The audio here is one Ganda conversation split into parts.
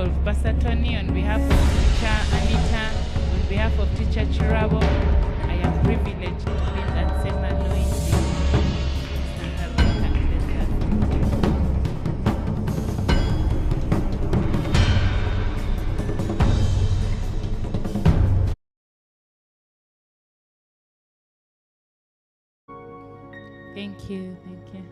of Pastor Tony, on behalf of Teacher Anita, on behalf of Teacher Chirabo, I am privileged to lead that same anointing. Thank you, thank you.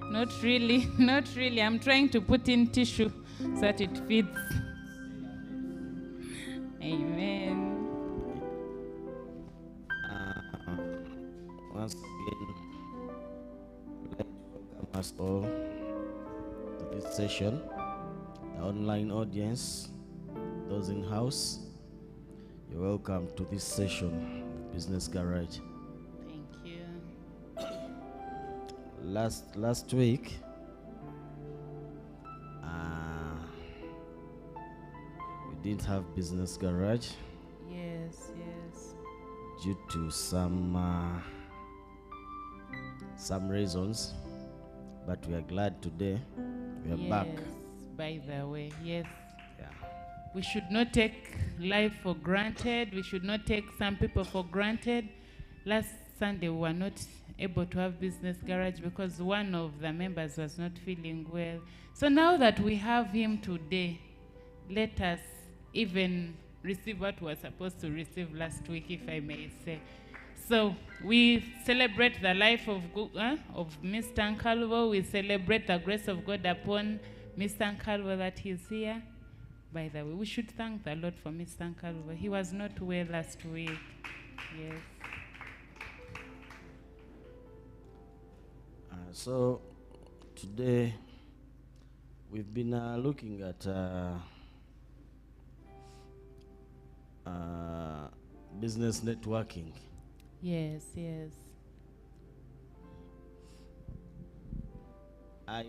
Not really, not really. I'm trying to put in tissue so that it fits. Amen. Once again, I'd like to welcome us all to this session. The online audience, those in house, you're welcome to this session of Business Garage. Thank you. Last week, we didn't have Business Garage Yes, yes. due to some reasons, but we are glad today we are back. By the way, yes. Yeah. We should not take life for granted. We should not take some people for granted. Last Sunday, we were not able to have Business Garage because one of the members was not feeling well. So now that we have him today, let us even receive what we were supposed to receive last week, if I may say. So we celebrate the life of Mr. Nkalvo. We celebrate the grace of God upon Mr. Nkalvo that he's here. By the way, we should thank the Lord for Mr. Nkalvo. He was not well last week. Yes. So today we've been looking at business networking. Yes, yes. I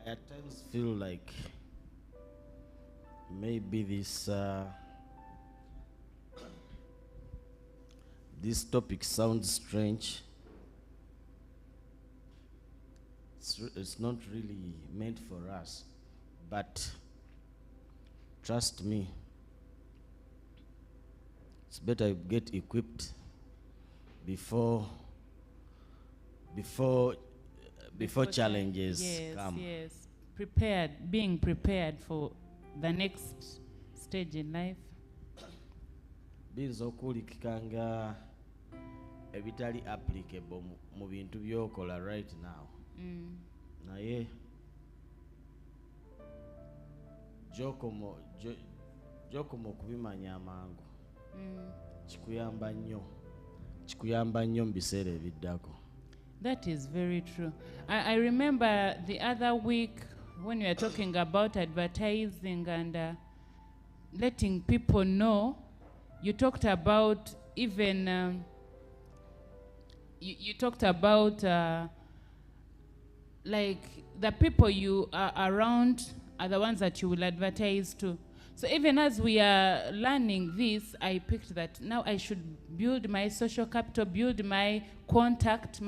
at times feel like maybe this topic sounds strange. It's not really meant for us, but trust me, it's better you get equipped before challenges come. Yes, being prepared for the next stage in life. Binza okulikikanga ebitali applicable mu bintu byokola right now. Naye jokomo okubimanya amangu kikuyamba nnyo mu biseera ebiddako. That is very true. I remember the other week when we were talking about advertising and letting people know, you talked about even, you talked about like the people you are around are the ones that you will advertise to. So even as we are learning this, I picked that now I should build my social capital, build my contact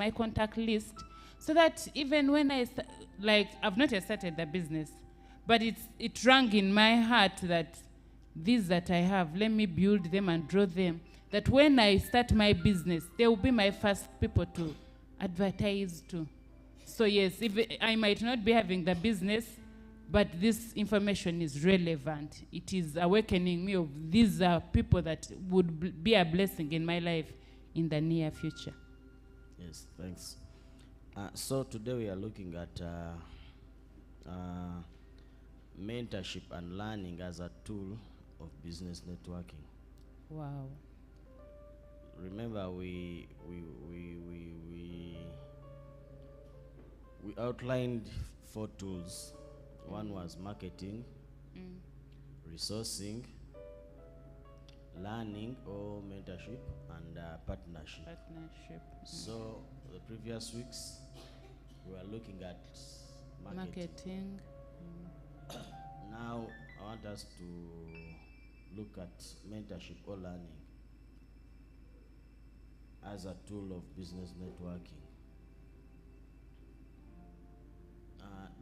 list, so that even when I've not yet started the business, but it rang in my heart that these that I have, let me build them and draw them, that when I start my business, they will be my first people to advertise to. So yes, if I might not be having the business, but this information is relevant. It is awakening me of these are people that would be a blessing in my life in the near future. Yes, thanks. So today we are looking at mentorship and learning as a tool of business networking. Wow. Remember, we outlined 4 tools. One was marketing, resourcing, learning or mentorship, and partnership. So the previous weeks we were looking at marketing. Now I want us to look at mentorship or learning. as a tool of business networking.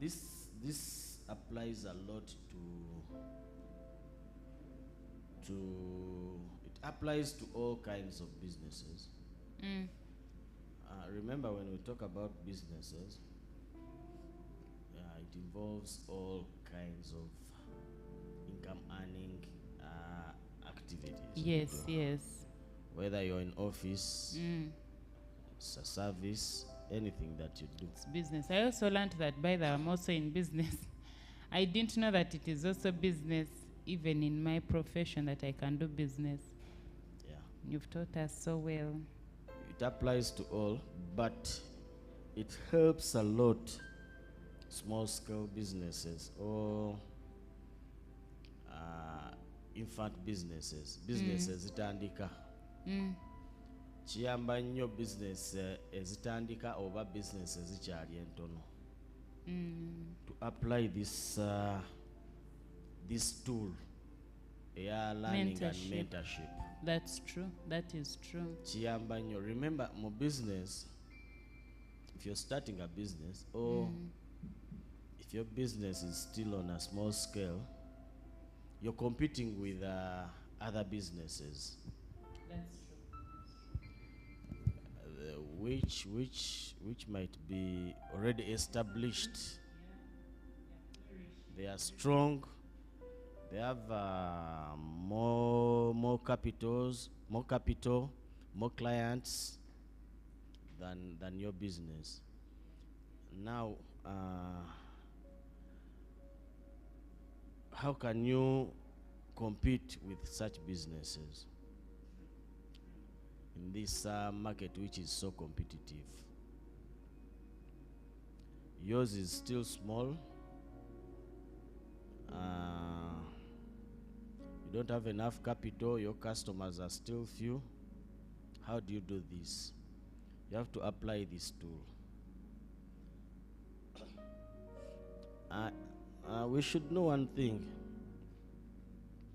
This applies a lot it applies to all kinds of businesses. Remember, when we talk about businesses, it involves all kinds of income earning activities. Yes, yes. Whether you're in office, it's a service, anything that you do. It's business. I also learned that, by the way, I'm also in business. I didn't know that it is also business, even in my profession, that I can do business. Yeah. You've taught us so well. It applies to all, but it helps a lot small scale businesses or infant businesses zitandika. Kiyamba nnyo business ezitandika oba business ezikyali entono to apply this tool learning and mentorship. That's true. That is true. Kiyamba nnyo. Remember, mo business, if you're starting a business or if your business is still on a small scale, you're competing with other businesses. That's true. Which might be already established. They are strong. They have more capital, more clients than your business. Now, how can you compete with such businesses in this market which is so competitive? Yours is still small. You don't have enough capital. Your customers are still few. How do you do this? You have to apply this tool. We should know one thing,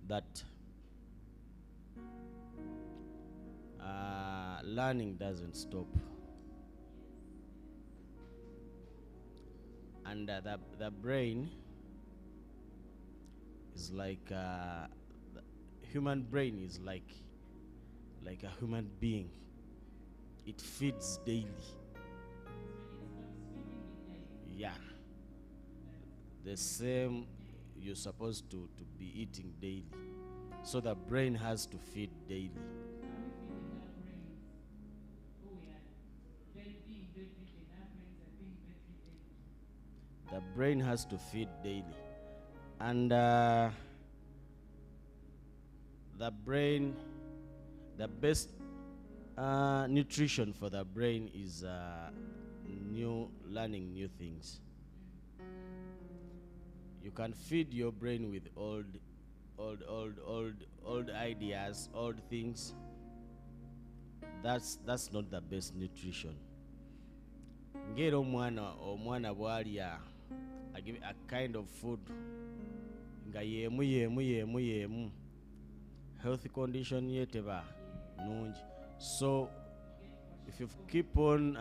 that learning doesn't stop. And the brain is like the human brain is like a human being. It feeds daily. Yeah. The same, you're supposed to be eating daily. So the brain has to feed daily. The brain has to feed daily. And the brain, the best nutrition for the brain is learning new things. You can feed your brain with old ideas, old things. That's not the best nutrition. Ngera omwana bwalya a kind of food nga yemu health condition ye teba nungi. So if you keep on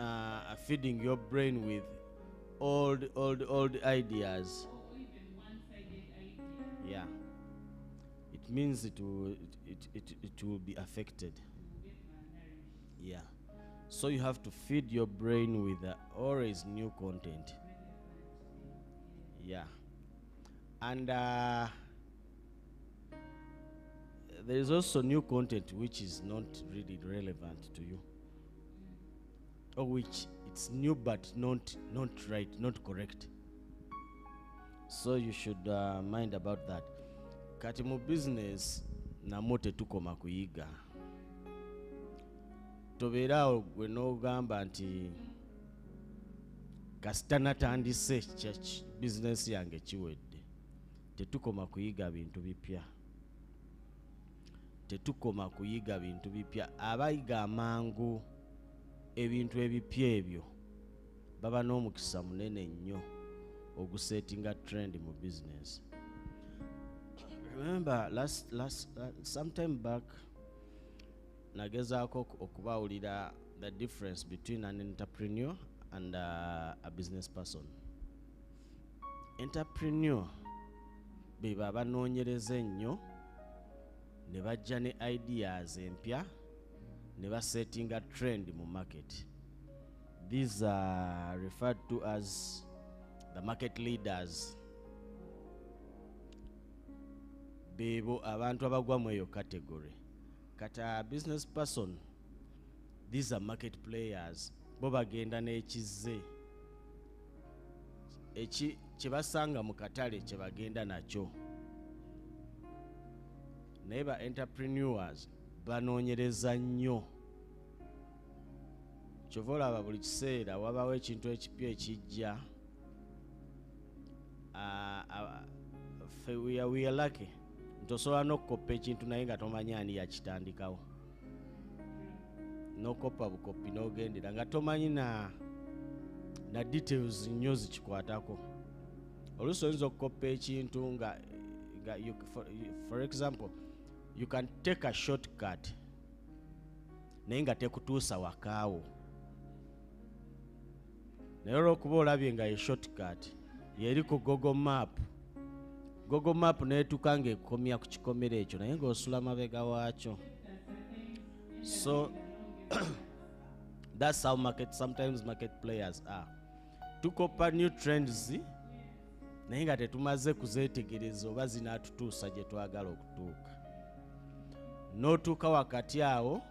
feeding your brain with old ideas, yeah, it means it will be affected. Yeah. So you have to feed your brain with always new content. Yeah. And there is also new content which is not really relevant to you, or which it's new but not right, not correct. So you should mind about that. Kati mu business namwo tetukoma kuyiga. Tobeeraawo gwe n'ogamba nti kasita natandise business yange kiwedde. Tetukoma kuyiga bintu bipya. Tetukoma kuyiga bintu bipya. Abayiga amangu ebintu ebipya ebyo baba n'omukisa munene nnyo ogusettinga trend mu business. Remember, last sometime back, nagezaako okubawulira the difference between an entrepreneur and a business person. Entrepreneur beba abanoonyereza ennyo ne bajja ne ideas empya ne basettinga trend mu market. These are referred to as the market leaders. Bebo abantu abagwa mu eyo category. Kata business person, these are market players. Bo bagenda n'ekizze kye basanga mu katale kye bagenda nakyo. Naye ba entrepreneurs banoonyereza nnyo. Kyova olaba buli kiseera wabawo ekintu ekipya ekijja. We are lucky. Ntosobola n'okukoppa ekintu naye nga tomanyi ani yakitandikawo. N'okoppa bukopi n'ogendera nga tomanyi na details nnyo zikikwatako. Oluusi oyinza okukoppa ekintu nga for example, you can take a shortcut naye nga tekutuusa wakaawo. Naye olw'okuba olabye nga ye shortcut yeri ku Google Map. Google Map neetuuka ng'ekomya ku kikomera ekyo naye ng'osula mabega waakyo. So that's how sometimes market players are. Tukoppa new trends naye nga tetumaze kuzeetegereza oba zinaatutuusa gye twagala okutuuka. N'otuuka wakati awo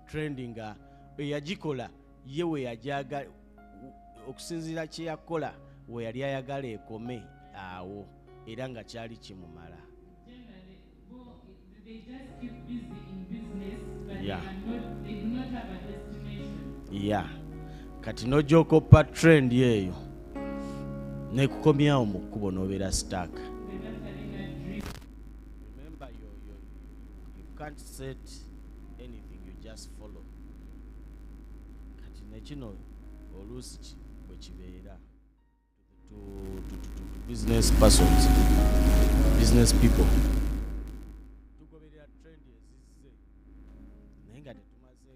trending nga eyagikola ye we yajagala okusinziira kye yakola we yali ayagala ekome awo era nga kyali kimumala. They just keep busy in business, but Yeah. they do not have a destination. Yeah. Kati n'ojja okoppa trend eyo nekukomyawo mu kkubo n'obeera stuck. They're just having a dream. Remember, you can't set anything, you just follow. Kati nekino oluusi bwe kibeera to business persons, business people. Tugoberera trend ezizze naye nga tetumaze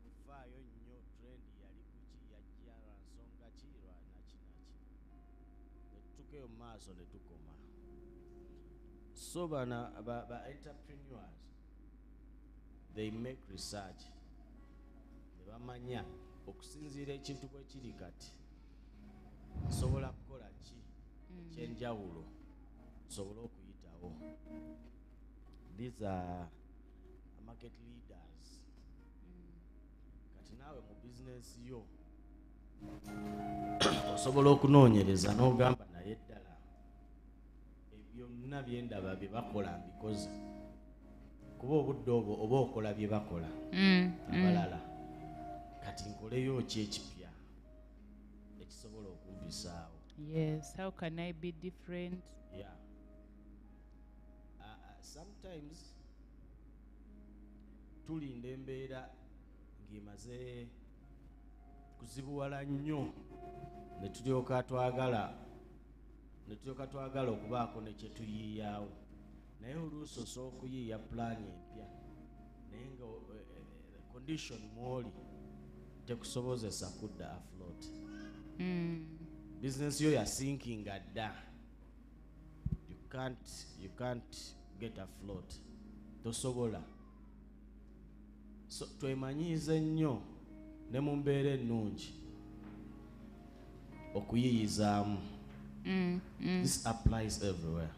kufaayo nnyo trend yali kuki yajja lwa nsonga ki lwa naki netutukeyo mu maaso ne tukoma. So bana ba entrepreneurs, they make research. Ne bamanya okusinziira ekintu bwe kiri kati nsobola kukola ki ekyenjawulo nsobole okuyitawo. These are market leaders. Kati naawe mu business yo osobola okunoonyereza n'ogamba naye ddala byonna byendaba bye bakola mbikoze kuba obudde obwo oba okola bye bakola abalala. Kati nkoleyo ki ekipya ekisobola okumpisaawo. Yes, how can I be different? Yeah. Sometimes tulinda embeera ng'emaze kuzibuwala nnyo ne tulyoka twagala okubaako ne kye tuyiiyaawo. Naye oluusi osobola okuyiiya pulaani empya naye nga condition mwoli tekusobozesa kudda afloat. Business yo yasinkinga dda. You can't get afloat. Tosobola. So twemanyiize nnyo ne mu mbeera ennungi okuyiyizaamu. This applies everywhere.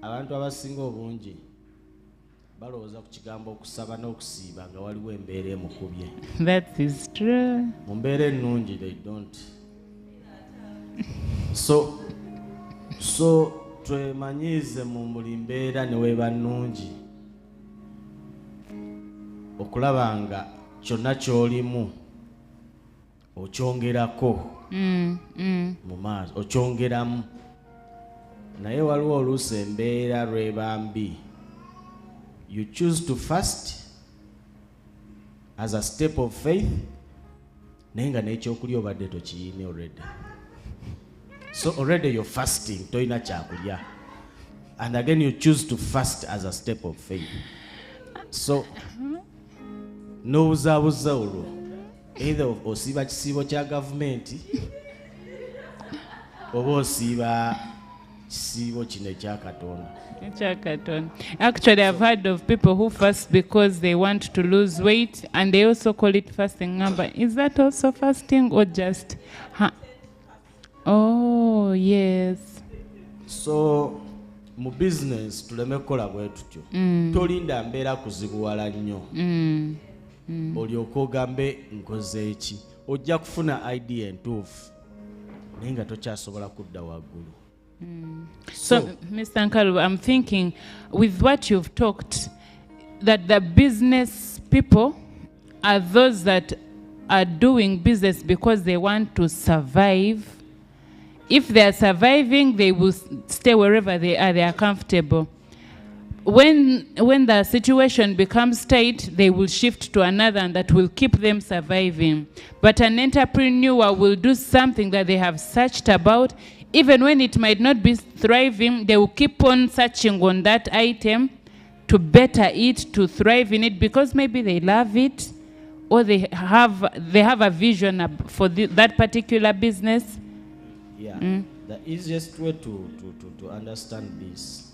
Abantu abasinga obungi balowooza ku kigambo okusaba n'okusiiba nga waliwo embeera emukubye. That is true. Mu mbeera ennungi they don't. So twemanyiize mu buli mbeera ne weeba nnungi okulaba nga kyonna ky'olimu okyongerako mu maaso okyongeramu. Naye waliwo oluusi embeera lweba mbi. You choose to fast as a step of faith naye nga n'ekyokulya obadde tokiyine already. So already you're fasting, toyina kyakulya. And again you choose to fast as a step of faith. So n'obuzaabuza olwo either osiiba kisiibo kya gavumenti oba osiiba kisiibo kino ekya Katonda. Actually, I've heard of people who fast because they want to lose weight, and they also call it fasting number. Is that also fasting or just? Oh, yes. So mu business tuleme kukola bwe tutyo. Tolinda mbeera kuzibuwala nnyo. Olyoka ogambe nkoze eki. Ojja kufuna idea entuufu naye nga tokyasobola kudda waggulu. So, Mr. Nkalu, I'm thinking with what you've talked, that the business people are those that are doing business because they want to survive. If they are surviving, they will stay wherever they are comfortable. When the situation becomes tight, they will shift to another, and that will keep them surviving. But an entrepreneur will do something that they have searched about. Even when it might not be thriving, they will keep on searching on that item to better it, to thrive in it, because maybe they love it, or they have a vision for that particular business. Yeah. The easiest way to understand this,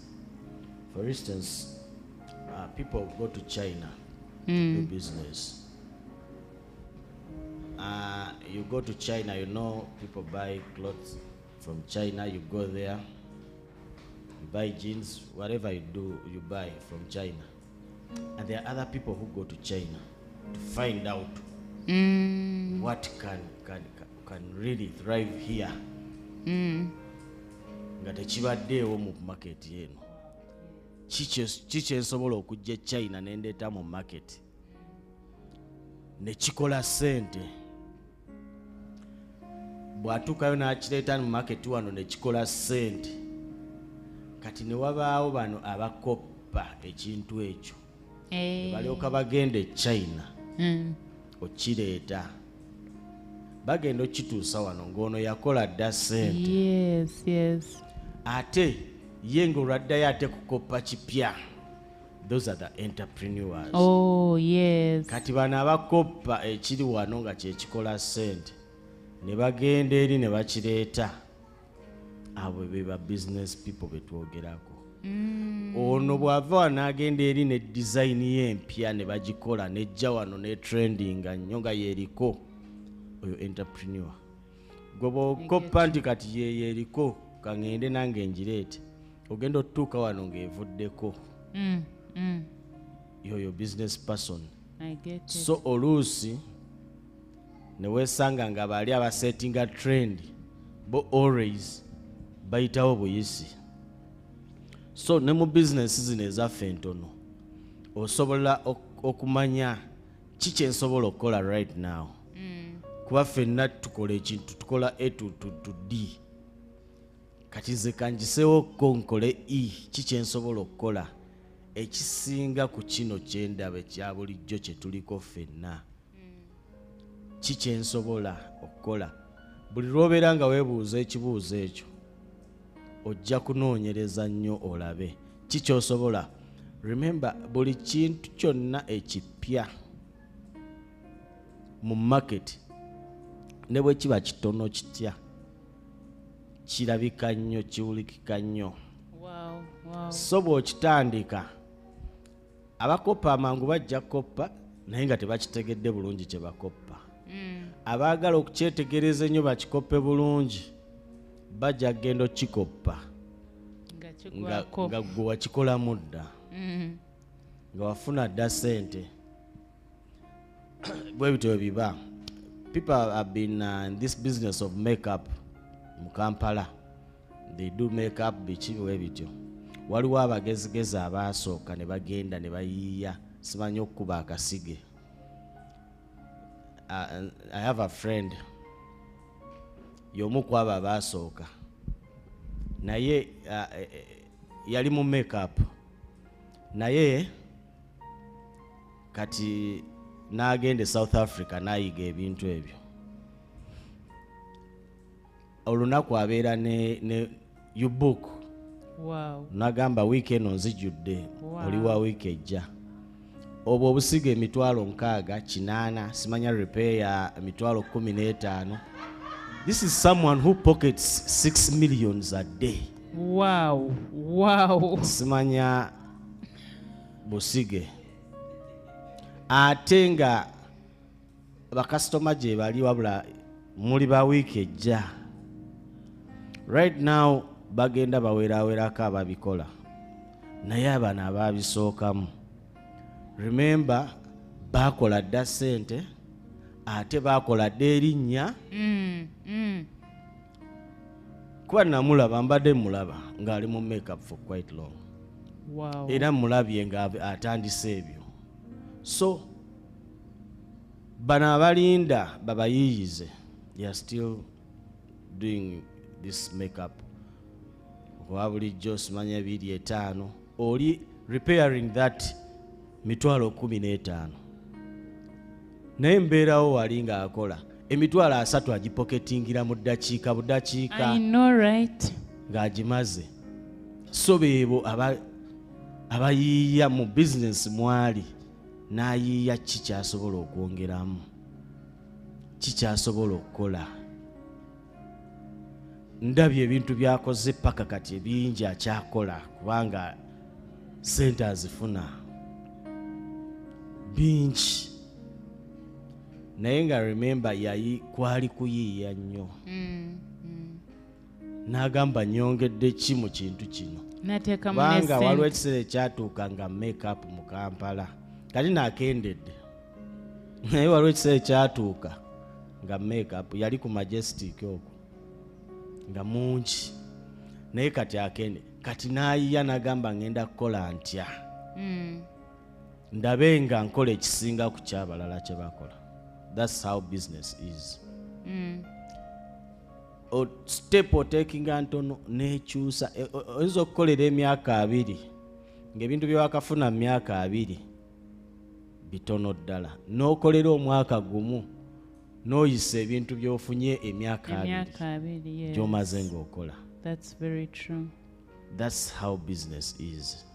for instance, people go to China to do business. You go to China, you know, people buy clothes from China. You go there, you buy jeans, whatever you do, you buy from China. And there are other people who go to China to find out what can really thrive here. Nga tekibaddeewo mu market eno. Kiki ensobola okujja China nendeeta mu market ne kikola ssente. Bw'atuukayo n'akireeta mu market wano ne kikola ssente. Kati ne wabaawo bano abakoppa ekintu ekyo. Balyoka bagenda e China okireeta. Bagenda okituusa wano ng'ono yakola dda ssente. Yes. Ate ye ng'olwaddayo ate kukoppa kipya. Those are the entrepreneurs. Oh, yes. Kati bano abakoppa ekiri wano nga kye kikola ssente ne bagenda eri ne bakireeta. Abo be ba business people betwogerako. Ono bw'ava wano n'agenda eri ne design ye empya ne bagikola nejja wano ne trending nnyo nga yeriko. Oyo entrepreneur. Gwe bw'okoppa nti kati ye eriko kangende nange njireete. Ogenda otuuka wano ng'evuddeko. Yoyo business person. I get it. So oluusi ne weesanga nga bali abasettinga trend bo always bayitawo buyisi. So ne mu business zino ezaffe entono osobola okumanya kiki ensobola okukola right now. Kuba ffenna tukola ekintu tukola A to D. Kati nze kangiseewo ko nkole E. Kiki ensobola okukola ekisinga ku kino kyendaba ekya bulijjo kye tuliko ffenna. Kiki ensobola okukola. Buli lw'obeera nga weebuuza ekibuuzo ekyo ojja kunoonyereza nnyo olabe kiki osobola. Remember, buli kintu kyonna ekipya mu market ne bwe kiba kitono kitya kirabika nnyo, kiwulikika nnyo. So bw'okitandika abakoppa amangu bajja koppa naye nga tebakitegedde bulungi kye bakoppa. Abaagala okukyetegereza ennyo bakikoppe bulungi bajja kgenda okikoppa nga gwe wakikolamu dda nga wafuna dda ssente. Bwe bityo biba. People have been in this business of makeup mu Kampala. They do makeup biki bwe bityo. Waliwo abagezigezi abaasooka ne bagenda ne bayiiya simanyi okukuba akasige. I have a friend y'omu ku abo abaasooka naye yali mu makeup naye kati n'agenda South Africa n'ayiga ebintu ebyo. Olunaku abeera ne you book. Wow. Nagamba weekend onzijjudde oli wa week ejja. obwo obusiga emitwalo 6 simanya repair emitwalo 15. This is someone who pockets 6 millions a day. Wow. Simanya busige ate nga bakasitoma gye bali wabula muli ba wiiki ejja. Right now bagenda bawerawerako ababikola naye abana ababisookamu. Remember bakola dda ssente ate bakola dda erinnya. Kuba namulaba mbadde mulaba ng'ali mu makeup for quite long. Wow. Era mulabye nga atandise ebyo. So bano abalinda babayiyize, they are still doing this makeup. Kwa bulijjo simanya 2.5 oli repairing that mitwalo 15. Naye mbeerawo wali nga akola emitwalo 3 agipoketingira mu ddakiika budakiika. I know, right? Ng'agimaze. So beebo abayiiya mu business mwali n'ayiiya kikyasobola okwongeramu, kikyasobola okukola. Ndabye ebintu byakoze paka kati ebingi akyakola kubanga sente azifuna bingi. Naye nga remember kwali kuyiiya nnyo. N'agamba nyongedde ki mu kintu kino. Kubanga waliwo ekiseera ekyatuuka nga makeup mu Kampala. Kati nakendedde. Naye waliwo ekiseera ekyatuuka nga makeup yali ku Majestic okwo nga mungi. Naye kati akende. Kati n'ayiya n'agamba ngenda kukola ntya. Ndabe nga nkola ekisinga ku ky'abalala kye bakola. That's how business is. Step otekinga ntono nekyusa. Oyinza okukolera emyaka 2 ng'ebintu bye wakafuna mu myaka 2 bitono ddala. N'okolera omwaka gumu n'oyisa ebintu by'ofunye emyaka 2 gy'omaze ng'okola. That's very true. That's how business is.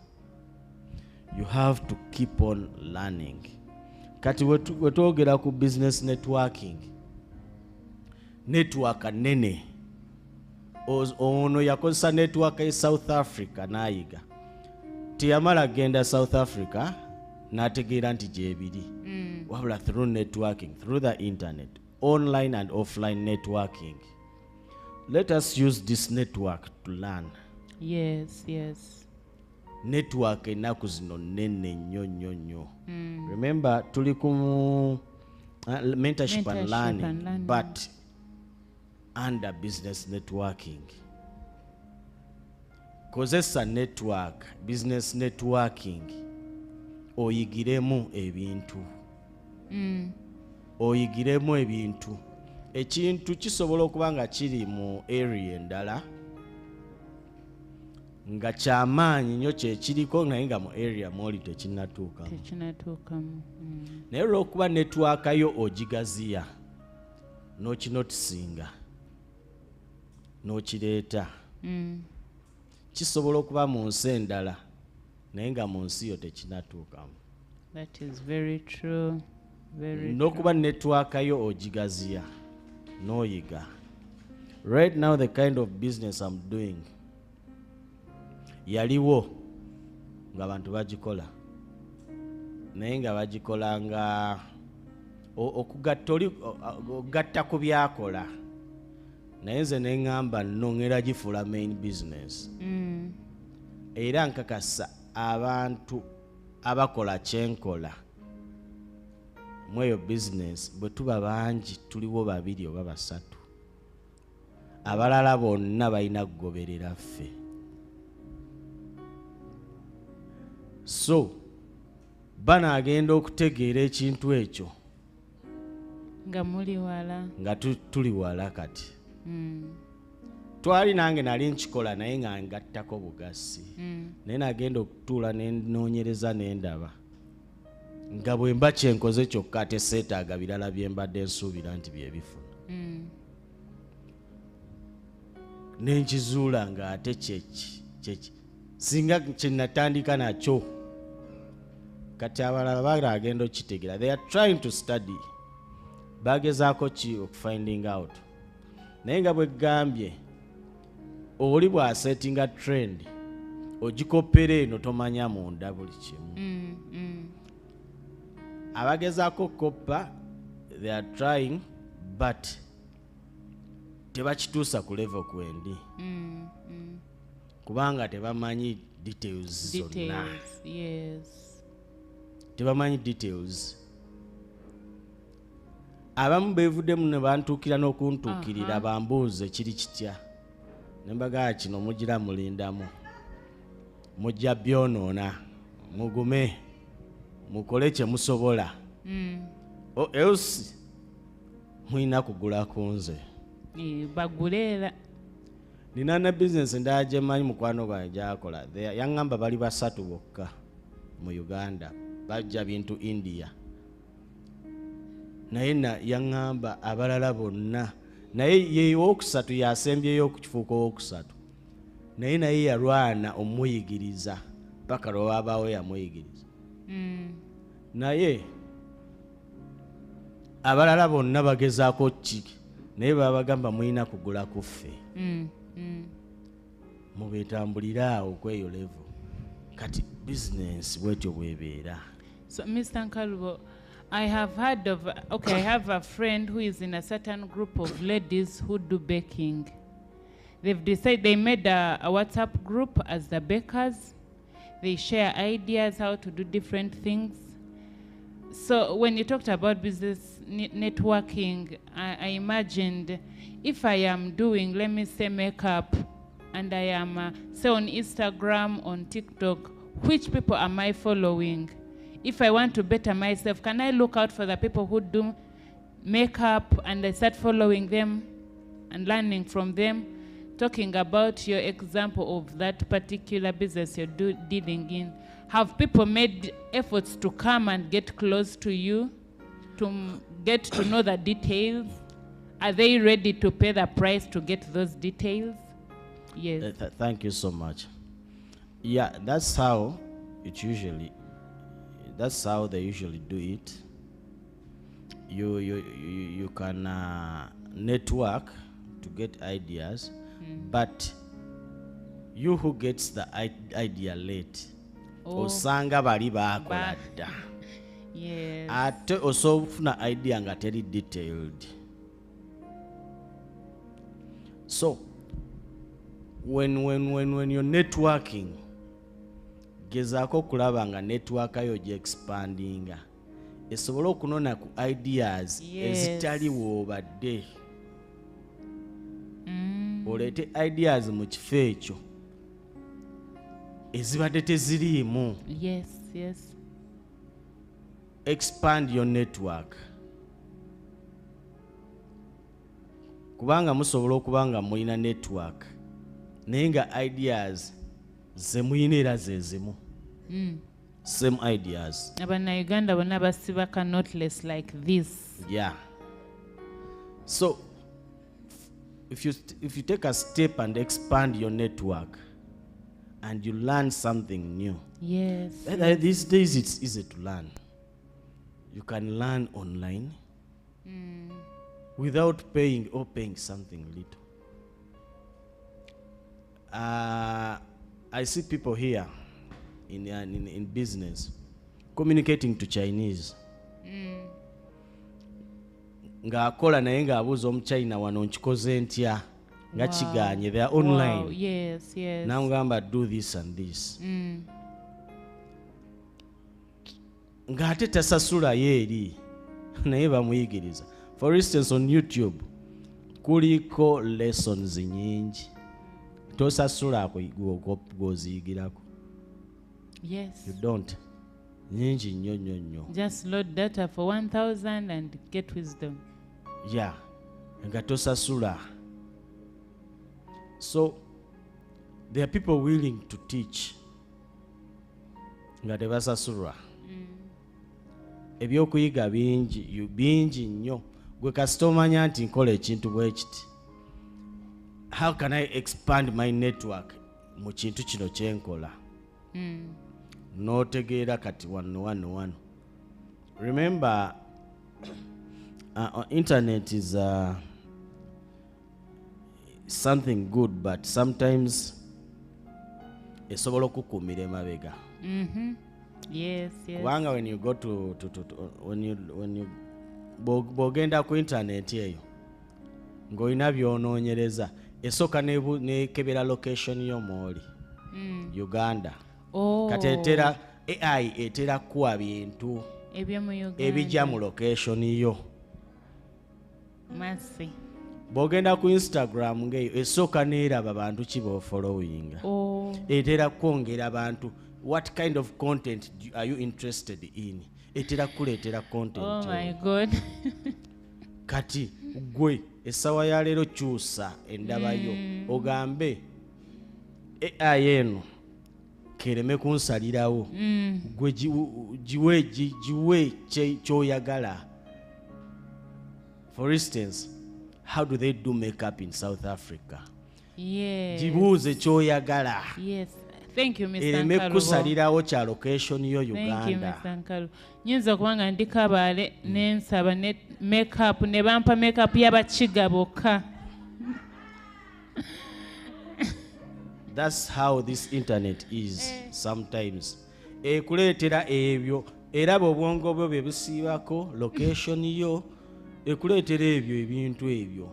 You have to keep on learning. Kati wetwogera ku business networking. Network nene. Ono yakozesa network e South Africa n'ayiga. Tiyamala genda South Africa n'ategeera nti gyebiri. Wabula through networking, through the internet, online and offline networking. Let us use this network to learn. Yes. Network ennaku zino nene nnyo. Remember tuli ku mentorship and learning, but under business networking. Kozesa network, business networking. Oyigiremu ebintu. Ekintu kisobola okuba nga kiri mu area endala nga kyamaanyi nnyo kyekiriko naye nga mu area mwoli tekinnatuukamu. Naye olw'okuba network yo ogigaziya n'okinotisinga n'okireeta kisobola okuba mu nsi endala naye nga mu nsi yo tekinnatuukamu. That is very true. N'okuba network yo ogigaziya n'oyiga. Right now the kind of business I'm doing yaliwo ng'abantu bagikola naye nga bagikola nga okugatta ku byakola naye nze ne ŋŋamba nnongera gifuula main business. Era nkakasa abantu abakola kyenkola mu eyo business bwe tuba bangi tuliwo 2 oba 3 abalala bonna balina kugoberera ffe. So banaagenda okutegeera ekintu ekyo nga muli wala nga tuli wala kati. Twali nange nali nkikola naye nga ngattako bugassi. Naye nagenda okutuula nenoonyereza n'endaba nga bwe mba kyenkoze kyokka ate seetaaga birala bye mbadde nsuubira nti bye bifuna. Nenkizuula nga ate kyeki singa kye natandika nakyo kati abalala balagenda okitegeera. They are trying to study. Bagezaako ki okufinding out. Naye nga bwe gambye oli bw'asettinga trend ogikopera eno tomanya munda buli kimu. Abagezaako okukoppa they are trying but tebakituusa ku level kwendi kubanga tebamanyi details zonna. Yes. Tebamanyi details. Abamu beevuddemu ne bantuukira n'okuntuukirira bambuuze kiri kitya. Ne mbagamba kino mugira mulindamu. Mujja byonoona. Mugume. Mukole kye musobola. Else mulina kugula ku nze. Baguleera. Nina na business endala gye mmanyi mukwano gwange gy'akola. Yaŋŋamba bali basatu bokka mu Uganda. Bajja bintu India. Naye yaŋŋamba abalala bonna. Naye ye owokusatu yasembyeyo okukifuuka owokusatu. Naye yalwana omuyigiriza paka lwe wabaawo yamuyigiriza. Naye abalala bonna bagezaako ki naye babagamba mulina kugula kuffe. Mubetambulire awo kweyo level. Kati business bwetyo bwebeera. So Mr. Nkalubo, I have heard of, I have a friend who is in a certain group of ladies who do baking. They've decided, they made a WhatsApp group as the bakers. They share ideas how to do different things. So when you talked about business networking, I imagined if I am doing, let me say, makeup, and I am, say, on Instagram, on TikTok, which people am I following? If I want to better myself, can I look out for the people who do makeup and I start following them and learning from them? Talking about your example of that particular business you're dealing in, have people made efforts to come and get close to you, to get to know the details? Are they ready to pay the price to get those details? Yes. Thank you so much. Yeah, that's how they usually do it. You can network to get ideas, but you who gets the idea late, osanga bali bakola dda. Yes. Ate osofuna idea nga teri detailed. So when you're networking, gezaako kulaba nga network yo gye expandinga esobola okunona ku ideas ezitali woobadde. Oleete ideas mu kifo ekyo ezibadde teziriimu. Yes. Expand your network. Kubanga musobola okuba nga mulina network naye nga ideas ze muyina era ze zimu. Same ideas. Abannayuganda bonna basibaka notless like this. Yeah. So if you take a step and expand your network and you learn something new. Yes. These days it's easy to learn. You can learn online without paying or paying something little. I see people here in business communicating to Chinese. Nga akola naye nga abuuza omuchina wano nkikoze ntya nga kiganye. They are online. Wow. Yes. Namugamba do this and this. Nga ate tasasula yeeri naye bamuyigiriza. For instance, on YouTube kuliko lessons nyingi tosasula gwoziyigirako. Yes. You don't. Nyingi nnyo. Just load data for 1,000 and get wisdom. Yeah. Nga tosasula. So there are people willing to teach nga tebasasula. Ebyokuyiga bingi nnyo. Gwe kasita omanya nti nkola ekintu bwe kiti. How can I expand my network mu kintu kino kyenkola? n'otegeera kati wano. Remember, internet is something good, but sometimes esobola okukuumira emabega. Yes. Kubanga when you go to when you bogenda ku internet eyo ng'olina byonoonyereza esooka nekebera location yo mwoli Uganda. Kati etera AI etera kuwa bintu ebijja mu location yo. Masi. Bogenda ku Instagram ngeyo esooka neeraba bantu ki b'ofollowinga. Etera kwongera abantu. What kind of content are you interested in? Etera kuleetera content. Oh my God. Kati gwe essawa ya leero kyusa endaba yo ogambe AI eno kereme kunsalirawo gwe giwe kyoyagala. For instance, how do they do makeup in South Africa? Yes. Gibuuze kyoyagala. Yes. Thank you, Mr. Ereme Nkalubo. kusalirawo kya location yo Uganda. Thank you, Mr. Nkalubo. Nyinza okubanga ndi Kabale nensaba ne makeup ne bampa makeup y'abakiga bokka. That's how this internet is sometimes. Ekuleetera ebyo era bw'obwongo bwo bye busiibako location yo ekuleetera ebyo ebintu ebyo.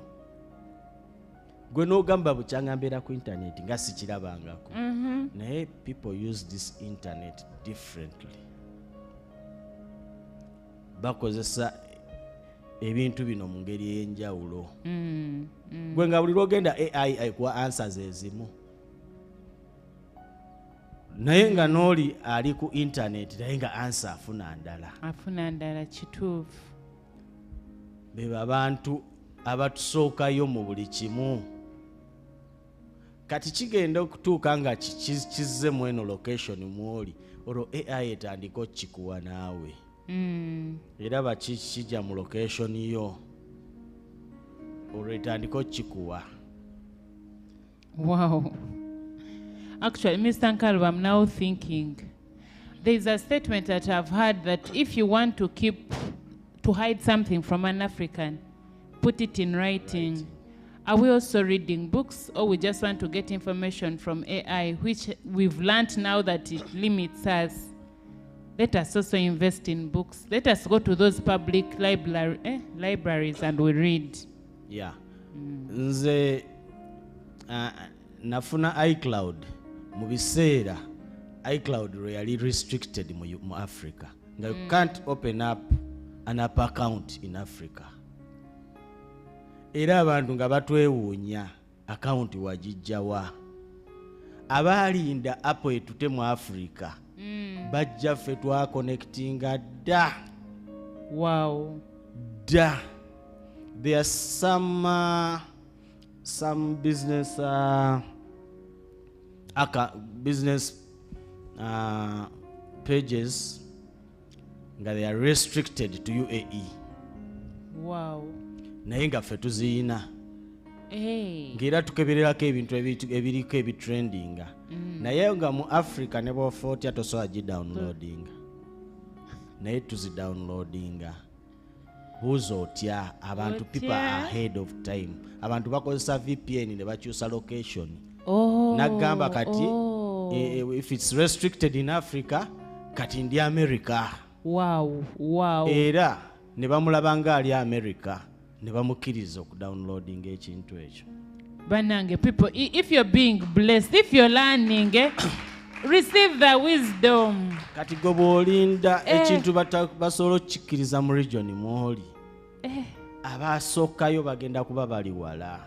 Gwe n'ogamba bukyanga mbeera ku internet nga sikirabangako. Naye people use this internet differently. Bakozesa ebintu bino mu ngeri ey'enjawulo. Gwe nga buli lwogenda AI ayikuwa answers ezimu. Naye nga n'oli ali ku internet naye nga answer afuna ndala. Kituufu. Beba abantu abatusookayo mu buli kimu. Kati kigenda okutuuka nga kizze mu eno location mwoli olwo AI etandika okikuwa naawe. Era bakijja mu location yo olwo etandika okikuwa. Wow. Actually, Mr. Nkalubo, I'm now thinking there's a statement that I've heard that if you want to hide something from an African, put it in writing. Are we also reading books, or we just want to get information from AI, which we've learned now that it limits us? Let us also invest in books. Let us go to those public libraries and we read. Yeah. Nze nafuna iCloud mu biseera iCloud really restricted mu Africa. You can't open up an app account in Africa. Era abantu nga batwewuunya account wagijjawa. Abaalinda Apple etute mu Africa bajja ffe twakonectinga dda. Wow. Da. There are some business pages nga they are restricted to UAE. Wow. Naye nga ffe tuziina. Ng'era tukebererako ebintu ebiriko ebitrendinga. Naye nga mu Africa ne bw'ofa otya tosobola gidownloadinga. Naye tuzidownloadinga. Buuza otya abantu people are ahead of time. Abantu bakozesa VPN ne bakyusa location. Nagamba kati if it's restricted in Africa kati ndi America. Wow. Era ne bamulaba nga ali America ne bamukkiriza okudownloadinga ekintu ekyo. Banange people, if you're being blessed, if you're learning, receive the wisdom. Kati go bw'olinda ekintu basobola okukikkiriza mu region mwoli. Abaasookayo bagenda kuba bali wala.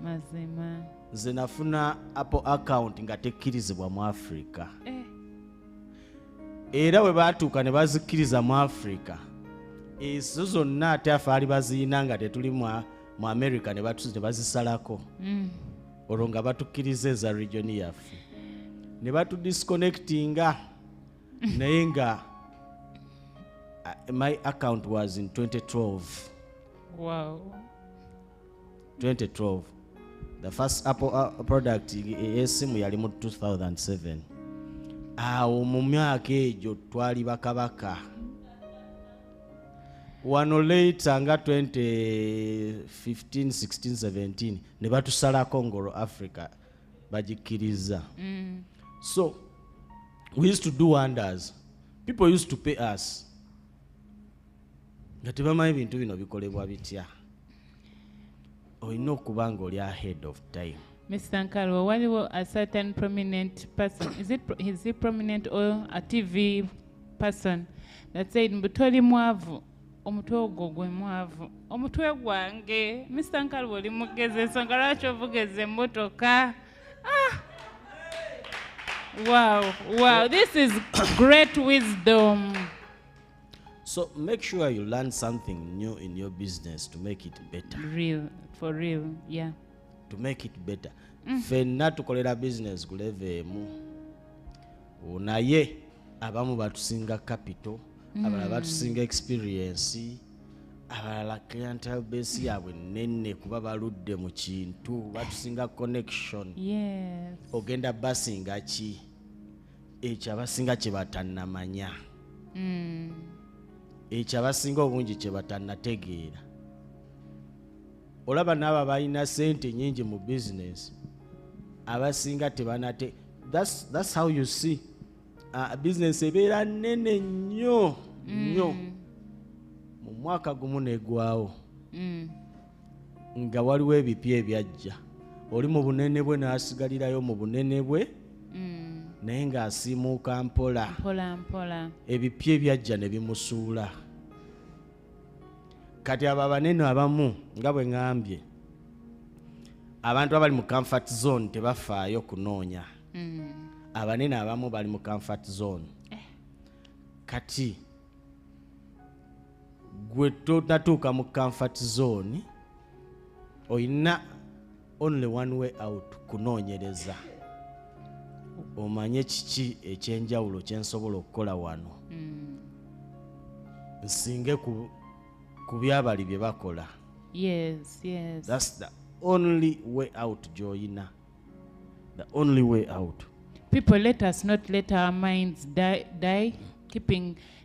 Mazima. Nze nafuna Apple account nga tekkirizibwa mu Africa. Era we baatuuka ne bazikkiriza mu Africa. Ezo zonna ate afaali baziina nga tetuli mu America ne bazisalako. Olwo nga batukkiriza eza region yaffe. Ne batudisconnectinga. Naye nga my account was in 2012. Wow. 2012. The first Apple product yesimu yali mu 2007. awo mu myaka egyo twali bakabaka. Wano later nga 2015, 16, 17 ne batusalako Ngoro Africa bagikkiriza. So we used to do wonders. People used to pay us. Nga tebamanyi bintu bino bikolebwa bitya. Olina okuba nga oli ahead of time. Mr. Nkalwa, waliwo a certain prominent person, is he prominent or a TV person that said, mbutoli mwavu, omutwe ogwo gwe mwavu, omutwe gwange, Mr. Nkalwa oli mugeze, ensonga lwaki ovugeza emmotoka. Wow, this is great wisdom. So make sure you learn something new in your business to make it better. For real, yeah. To make it better. Fenna tukolera business ku level emu. Naye abamu batusinga capital, abalala batusinga experience, abalala clientele base yaabwe nene kuba baludde mu kintu, batusinga connection. Yes. Ogenda basinga ki? Ekyo abasinga kye batannamanya. Ekyo abasinga obungi kye batannategeera. Olaba n'abo balina sente nyingi mu business, abasinga tebanate. That's how you see business ebeera nene nnyo mu mwaka gumu negwawo nga waliwo ebipya ebyajja. Oli mu bunene bwe n'asigalirayo mu bunene bwe naye ng'asiimuuka mpola. Ebipya ebyajja ne bimusuula. Kati abo abanene abamu nga bwe ngambye, abantu abali mu comfort zone tebafaayo kunoonya. Abanene abamu bali mu comfort zone. Kati gwe tonatuuka mu comfort zone, oyina only one way out, kunoonyereza. Omanye kiki ekyenjawulo kye nsobola okukola wano. Nsinge ku byabali bye bakola. Yes. That's the only way out, Joyina. The only way out. People, let us not let our minds die,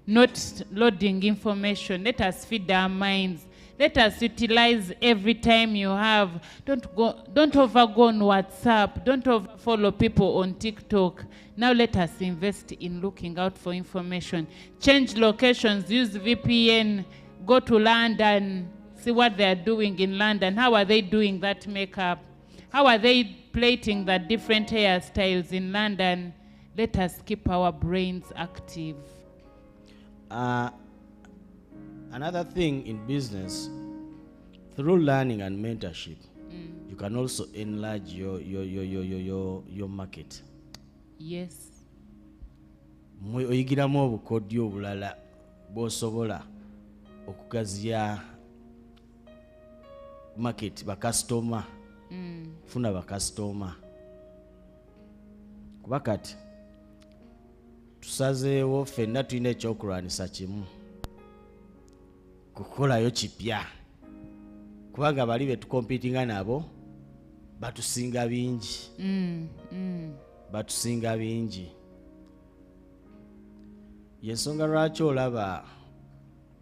not loading information. Let us feed our minds. Let us utilize every time you have. Don't overgo on WhatsApp. Don't follow people on TikTok. Now let us invest in looking out for information. Change locations, use VPN, go to London, see what they are doing in London. How are they doing that makeup? How are they plating the different hairstyles in London? Let us keep our brains active. Another thing in business, through learning and mentorship, you can also enlarge your market. Yes. Oyigiramu obukodyo obulala bw'osobola okugaziya market bakasitoma. Funa bakasitoma. Kuba kati tusazeewo ffenna tulina ekyokulwanisa kimu, kukolayo kipya. Kubanga bali be tukompitinga nabo batusinga bingi. Batusinga bingi. Yensonga lwaki olaba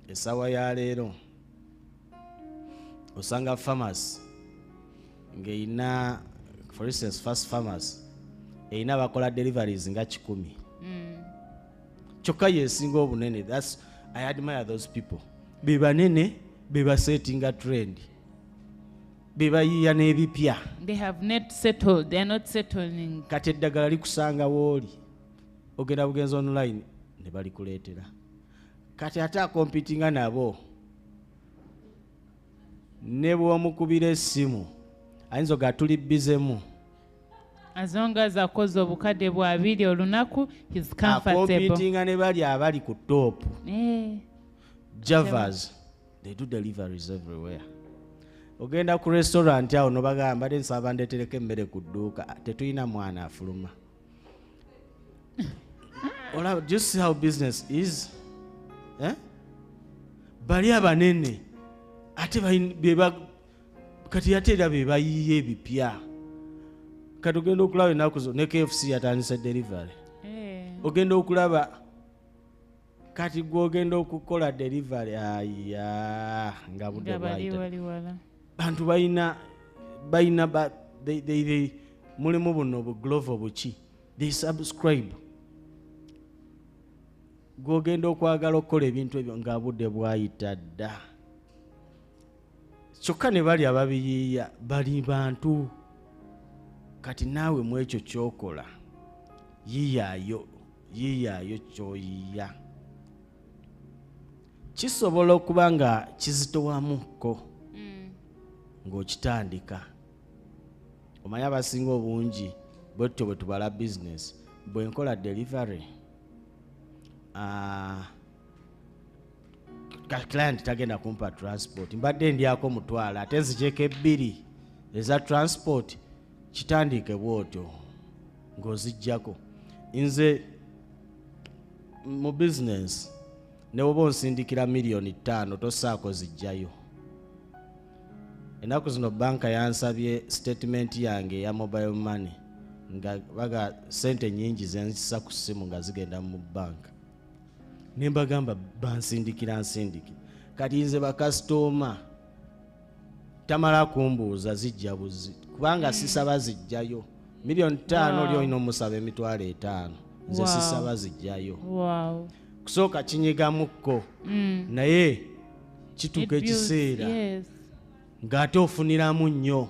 essaawa ya leero osanga farmers ng'eyina, for instance, First Farmers eyina bakola deliveries nga 10. Kyokka yesinga obunene. I admire those people. Be banene, be basettinga trend, be bayiya n'ebipya. They have not settled. They are not settling. Kati eddagala likusanga wooli, ogenda bugenzi online ne balikuleetera. Kati ate akompitinga nabo, ne bw'omukubira essimu ayinza ogatuli bizemu. As long as akoze obukadde bwa 2 olunaku, he's comfortable. Akompitinga ne bali abali ku top. Javas, they do deliveries everywhere. Ogenda ku restaurant awo nobagamba nsaba ndetereko emmere ku dduuka, tetulina mwana afuluma. Do you see how business is? Bali abanene ate kati ate era be bayiye ebipya. Kati ogenda okulaba ennaku zo ne KFC yatandise delivery. ogenda okulaba kati gwogenda okukola delivery aya nga budde bwayita bantu balina they mulimu buno obuglovo buki they subscribe gwogenda okwagala okukola ebintu ebyo nga budde bwayita dda kyokka ne bali ababiyiiya bali bantu kati naawe mu ekyo kyokola yiiyaayo kyoyiiya kisobola okuba nga kizitowamuko ng'okitandika omanyi abasinga obungi bwetyo bwe tubala bizinesi bwe nkola delivery client tagenda kumpa transport mbadde ndyako mutwala ate nzigyeko ebbiri eza transport kitandike bwotyo ng'oziggyako nze mu business ne woba onsindikira $5,000,000 tosaako zijjayo ennaku zino banka yansabye statement yange ya mobile money nga baga sente nyingi zenzisa ku ssimu nga zigenda mu banka ne mbagamba bansindikira kati nze bakasitoma tamala kumbuuza zijja buzi kubanga sisaba zijjayo $5,000,000 oli olina omusaba $5,000 nze sisaba zijjayo kusooka kinyigamukko naye kituuka ekiseera ng'ate ofuniramu nnyo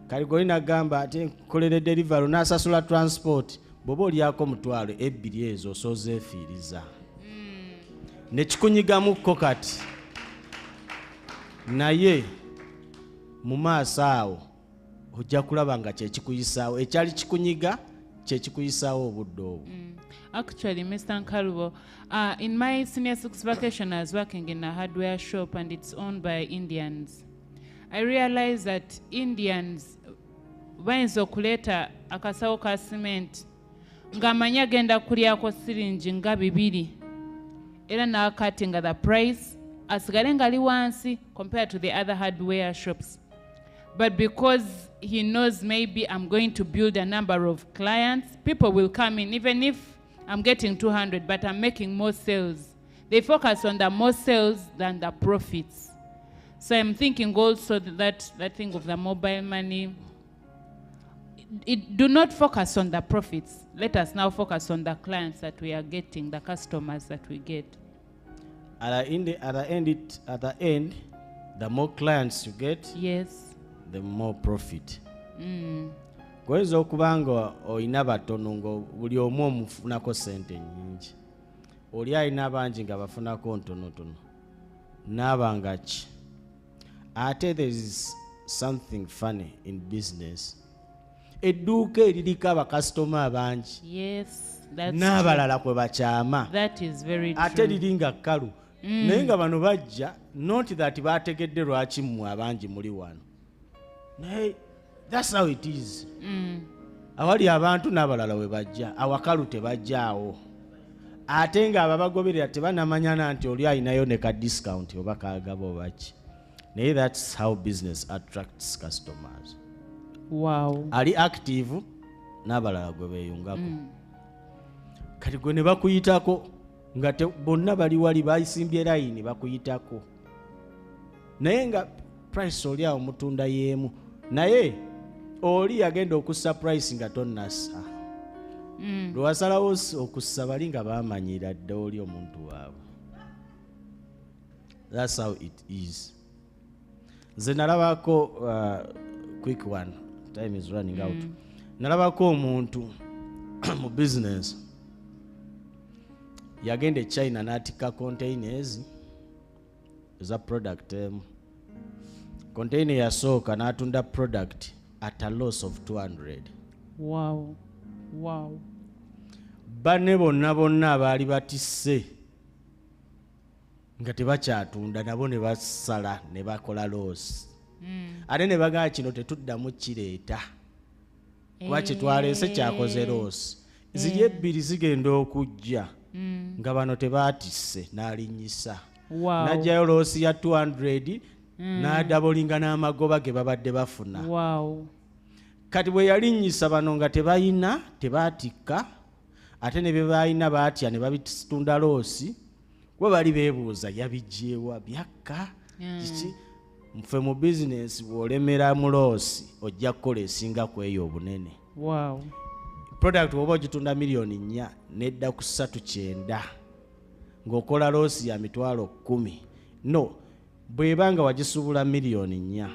kali gwe nagamba ate nkolere delivery n'asasula transport bw'oba olyako $2,000 ezo osoozeefiiriza ne kikunyigamukko kati naye mu maaso awo ojja kulaba nga kyekikuyisaawo ekyali kikunyiga kyekikuyisaawo obudde obwo. Actually, Mr. Nkalubo, in my senior 6 vacation, I was working in a hardware shop and it's owned by Indians. I realized that Indians, bayinza okuleeta akasawo ka cement, ng'amanya agenda kulyako siringi nga 2 era n'akatinga the price, asigale ngali wansi compared to the other hardware shops. But because he knows maybe I'm going to build a number of clients, people will come in, even if I'm getting 200, but I'm making more sales. They focus on the more sales than the profits. So I'm thinking also that thing of the mobile money, do not focus on the profits. Let us now focus on the clients that we are getting, the customers that we get. At the end, the more clients you get, yes, the more profit. Kweza okubanga oyina batono ngo buli omu omufunako sente nyingi. Oli ayina abangi nga bafunako ntonotono. Nabanga ki. Ate there is something funny in business. Edduuka eririko abakasitoma abangi. Yes, that's n'abalala kwe bakyama. That is very true. Ate liringa kkalu. Naye nga bano bajja, not that bategedde lwaki mmwe abangi muli wano. Naye that's how it is. Awali abantu n'abalala we bajja, awakalu tebajjaawo. Ate nga ababagoberera tebanamanyana nti oli ayinayo ne ka discount oba kaagaba oba ki. Naye that's how business attracts customers. Wow. Ali active n'abalala gwe beeyungako. Kati gwe ne bakuyitako nga bonna bali wali bayisimbye layini bakuyitako. Naye nga price oli awo mutunda yeemu. Naye oli yagenda okussa price nga tonnassa. Lwasalawo okussa bali nga baamanyira dda oli omuntu waabwe. That's how it is. Nze nalabako quick one. Time is running out. Nalabako omuntu mu business yagenda China n'atika containers eza product container yasooka n'atunda product at a loss of 200. Wow. Wow. Banne bonna abaali batisse nga tebakyatunda nabo ne basala ne bakola loss. Ate ne bagaa kino tetuddamu kireeta kuba kyetwaleese kyakoze loss. Ziri ebbiri zigenda okujja nga bano tebaatisse n'alinnyisa. Wow. N'ajjayo loss ya 200 n'adabolinga n'amagoba ge babadde bafuna. Wow. kati bwe yalinnyisa bano nga tebalina tebaatikka ate ne bye balina baatya ne babitunda loosi kuba bali beebuuza yabiggyeewa byakka kiki nfe mu bizinesi bw'olemera mu loosi ojja kukola esinga ku eyo obunene. Wow. Product oba ogitunda miliyoni 4 nedda ku 3.9 ng'okola loosi ya mitwalo 10. No, bw'eba nga wagisubula miliyoni 4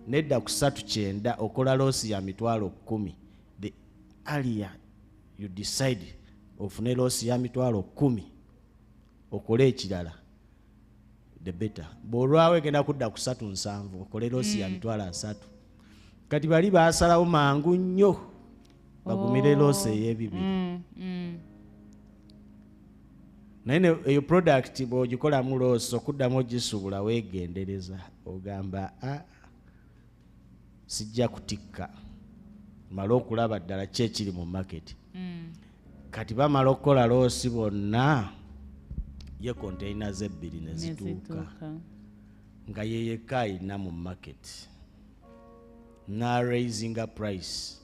nedda ku 3.9 okola loosi ya mitwalo 10. The earlier you decide ofune loosi ya mitwalo 10 okole ekirala, the better. Bw'olwawo egenda kudda ku 3.7 okole loosi ya mitwalo 3. Kati bali baasalawo mangu nnyo bagumire loosi ey'ebibiri. Naye eyo product bw'ogikolamu loosi okuddamu ogisubula weegendereza ogamba sijja kutikka mala okulaba ddala ki ekiri mu market. Kati bamala okukola loosi bonna ye container ze 2 ne zituuka nga ye yekka alina mu market na raisinga price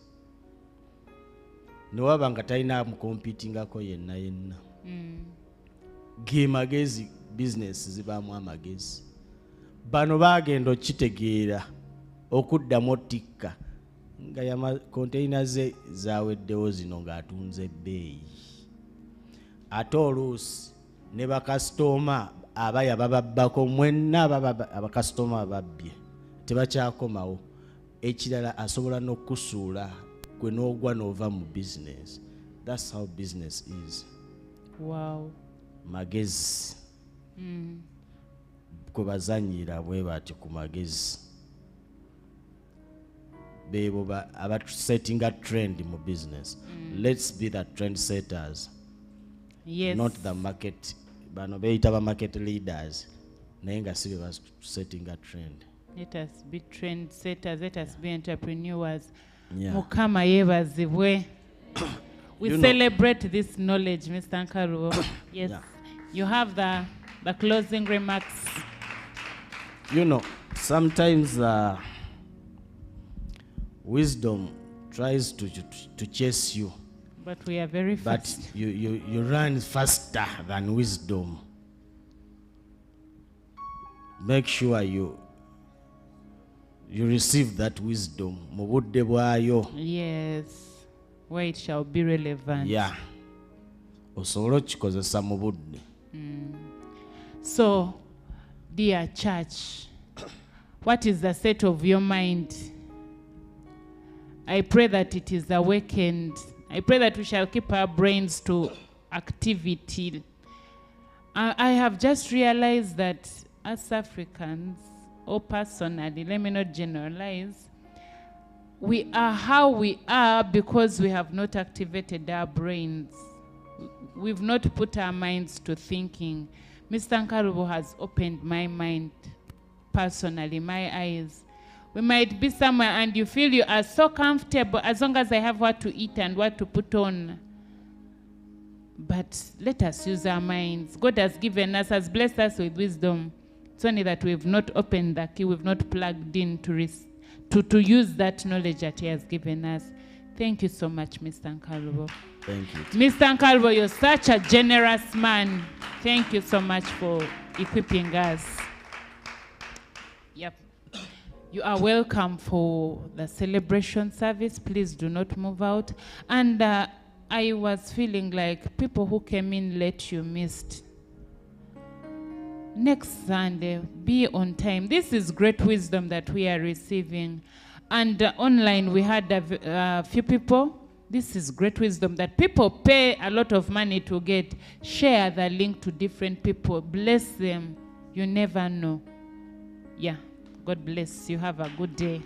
newaba nga talina mukompitingako yenna yenna. Ge magezi business zibaamu amagezi. Bano bagenda okitegeera okuddamu otikka nga ya container ze zaweddewo zino ng'atunze ebbeeyi. Ate oluusi ne bakasitoma abaya bababbako mwenna abakasitoma ababbye tebakyakomawo. Ekirala asobola n'okusuula gwe n'ogwa n'ova mu business. That's how business is. Wow. Magezi kwe bazanyira bwe bati ku magezi bebo setting a trend mu business. Let's be the trend setters. Yes. Not the market. Bano beita ba market leaders naye nga si be setting a trend. Let us be trend setters, let us be entrepreneurs. Yeah. Mukama yebazibwe. We celebrate this knowledge, Mr. Nkarubo. Yes. Yeah. You have the closing remarks. You know, sometimes wisdom tries to chase you. But we are very fast. But you run faster than wisdom. Make sure you receive that wisdom. Mu budde bwayo. Yes. Where it shall be relevant. Yeah. Osobola okukikozesa mu budde. So, dear church, what is the state of your mind? I pray that it is awakened. I pray that we shall keep our brains to activity. I have just realized that as Africans, or personally, let me not generalize, we are how we are because we have not activated our brains. We've not put our minds to thinking. Mr. Nkarubo has opened my mind personally, my eyes. We might be somewhere and you feel you are so comfortable as long as I have what to eat and what to put on. But let us use our minds. God has given us, has blessed us with wisdom. It's only that we've not opened the key, we've not plugged in to use that knowledge that He has given us. Thank you so much, Mr. Nkarubo. Thank you. Mr. Nkarubo, you're such a generous man. Thank you so much for equipping us. Yep. You are welcome for the celebration service. Please do not move out. And I was feeling like people who came in late, you missed. Next Sunday, be on time. This is great wisdom that we are receiving. And online, we had a few people. This is great wisdom that people pay a lot of money to get. Share the link to different people. Bless them. You never know. Yeah. God bless you. Have a good day.